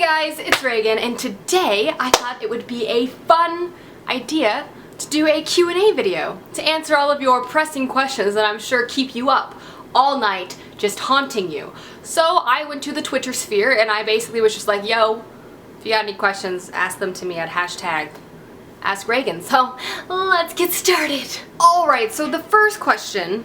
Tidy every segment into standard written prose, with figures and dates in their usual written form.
guys, it's Reagan, and today I thought it would be a fun idea to do a Q&A video to answer all of your pressing questions that I'm sure keep you up all night, just haunting you. So I went to the Twitter sphere and I basically was just like, yo, if you got any questions, ask them to me at hashtag Ask Reagan. So let's get started. Alright, so the first question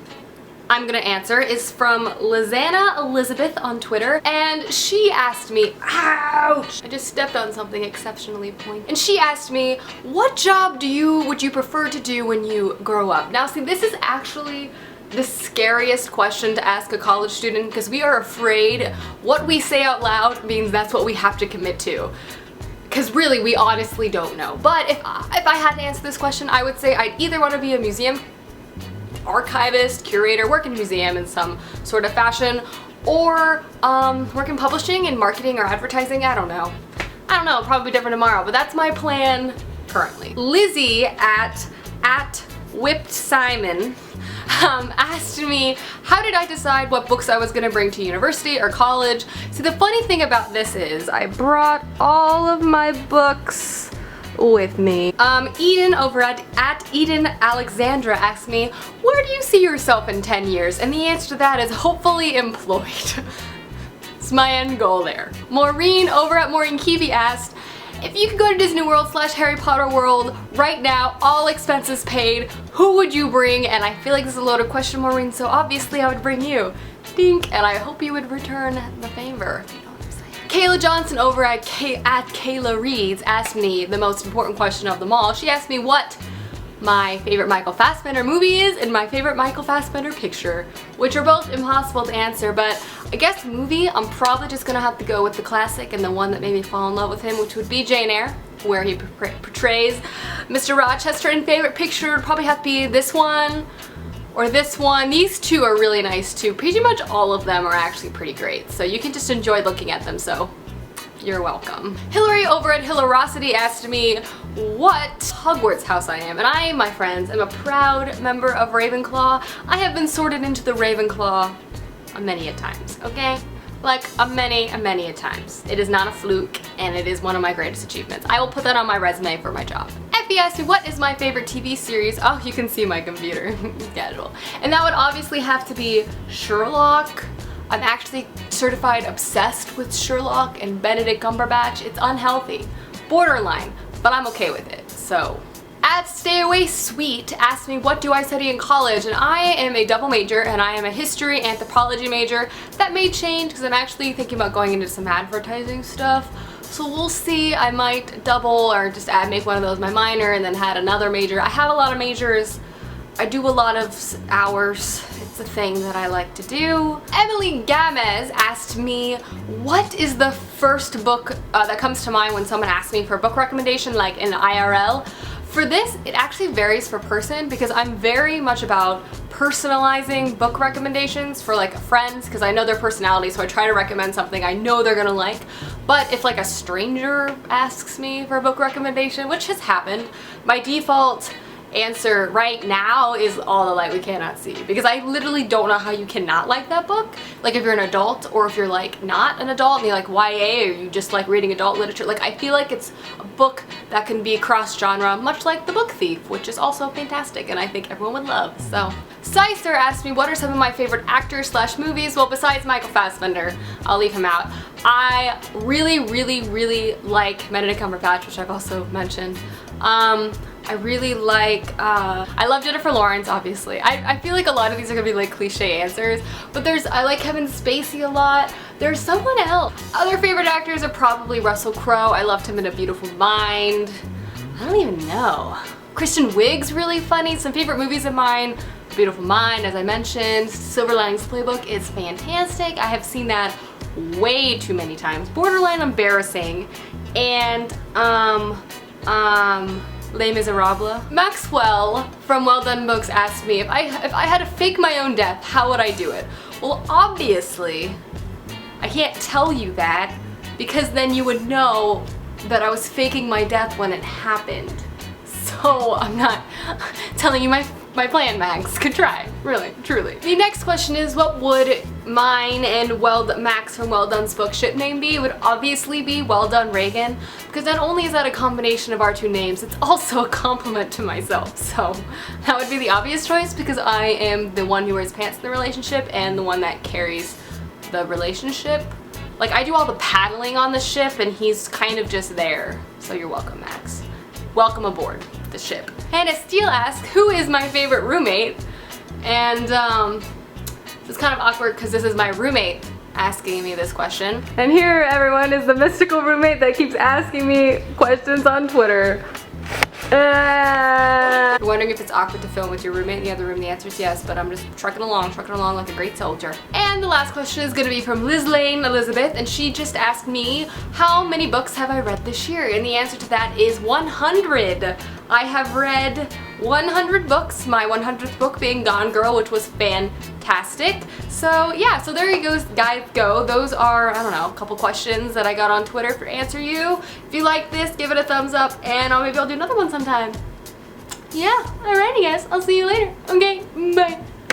I'm gonna answer is from Lizanna Elizabeth on Twitter, and she asked me, ouch! I just stepped on something exceptionally pointy. And she asked me, what job would you prefer to do when you grow up? Now see, this is actually the scariest question to ask a college student because we are afraid what we say out loud means that's what we have to commit to. Because really, we honestly don't know. But if I had to answer this question, I would say I'd either want to be a museum archivist, curator, work in a museum in some sort of fashion, or work in publishing and marketing or advertising. I don't know, probably different tomorrow, but that's my plan currently. Lizzie at Whipped Simon asked me, how did I decide what books I was gonna bring to university or college? See, the funny thing about this is I brought all of my books with me. Eden over at Eden Alexandra asked me, where do you see yourself in 10 years? And the answer to that is hopefully employed. It's my end goal there. Maureen over at Maureen Kiwi asked, if you could go to Disney World / Harry Potter World right now, all expenses paid, who would you bring? And I feel like this is a loaded question, Maureen, so obviously I would bring you. Dink, and I hope you would return the favor. Kayla Johnson over at Kayla Reads asked me the most important question of them all. She asked me what my favorite Michael Fassbender movie is and my favorite Michael Fassbender picture, which are both impossible to answer, but I guess movie, I'm probably just gonna have to go with the classic and the one that made me fall in love with him, which would be Jane Eyre, where he portrays Mr. Rochester, and favorite picture would probably have to be this one or this one. These two are really nice too. Pretty much all of them are actually pretty great, so you can just enjoy looking at them, so you're welcome. Hillary over at Hillerosity asked me what Hogwarts house I am, and I, my friends, am a proud member of Ravenclaw. I have been sorted into the Ravenclaw many a times, okay? Like many a times. It is not a fluke, and it is one of my greatest achievements. I will put that on my resume for my job. Effie asked me what is my favorite TV series. Oh, you can see my computer. Casual. And that would obviously have to be Sherlock. I'm actually certified obsessed with Sherlock and Benedict Cumberbatch. It's unhealthy. Borderline, but I'm okay with it, so. At Stay Away Sweet asked me what do I study in college, and I am a double major and I am a history anthropology major. That may change because I'm actually thinking about going into some advertising stuff. So we'll see, I might double or just make one of those my minor and then add another major. I have a lot of majors. I do a lot of hours. It's a thing that I like to do. Emily Gamez asked me, what is the first book that comes to mind when someone asks me for a book recommendation, like in IRL? For this, it actually varies per person because I'm very much about personalizing book recommendations for like friends because I know their personality, so I try to recommend something I know they're gonna like. But if like a stranger asks me for a book recommendation, which has happened, my default answer right now is All the Light We Cannot See, because I literally don't know how you cannot like that book. Like if you're an adult or if you're like not an adult and you like YA or you just like reading adult literature, like I feel like it's a book that can be cross-genre, much like The Book Thief, which is also fantastic and I think everyone would love. So Sicer asked me what are some of my favorite actors / movies. Well, besides Michael Fassbender, I'll leave him out. I really like Benedict Cumberbatch, which I've also mentioned. I really like, I love Jennifer Lawrence, obviously. I feel like a lot of these are gonna be like cliche answers, but I like Kevin Spacey a lot. There's someone else. Other favorite actors are probably Russell Crowe. I loved him in A Beautiful Mind. I don't even know. Kristen Wiig's really funny. Some favorite movies of mine, A Beautiful Mind, as I mentioned. Silver Linings Playbook is fantastic. I have seen that way too many times. Borderline embarrassing. And, Les Miserables. Maxwell from Well Done Books asked me if I had to fake my own death, how would I do it? Well, obviously, I can't tell you that because then you would know that I was faking my death when it happened. So I'm not telling you my my plan, Max. Could try. Really, truly. The next question is, what would mine and Max from Well Done's book ship name be? It would obviously be Well Done Reagan, because not only is that a combination of our two names, it's also a compliment to myself. So that would be the obvious choice, because I am the one who wears pants in the relationship and the one that carries the relationship. Like, I do all the paddling on the ship and he's kind of just there. So you're welcome, Max. Welcome aboard the ship. Hannah Steele asks, who is my favorite roommate? And it's kind of awkward because this is my roommate asking me this question. And here, everyone, is the mystical roommate that keeps asking me questions on Twitter. You're wondering if it's awkward to film with your roommate in the other room. The answer is yes, but I'm just trucking along like a great soldier. And the last question is gonna be from Liz Lane Elizabeth, and she just asked me, how many books have I read this year? And the answer to that is 100. I have read 100 books, my 100th book being Gone Girl, which was fantastic. So yeah, so there you guys go. Those are, I don't know, a couple questions that I got on Twitter for Answer You. If you like this, give it a thumbs up, and maybe I'll do another one sometime. Yeah, alrighty guys, I'll see you later. Okay, bye.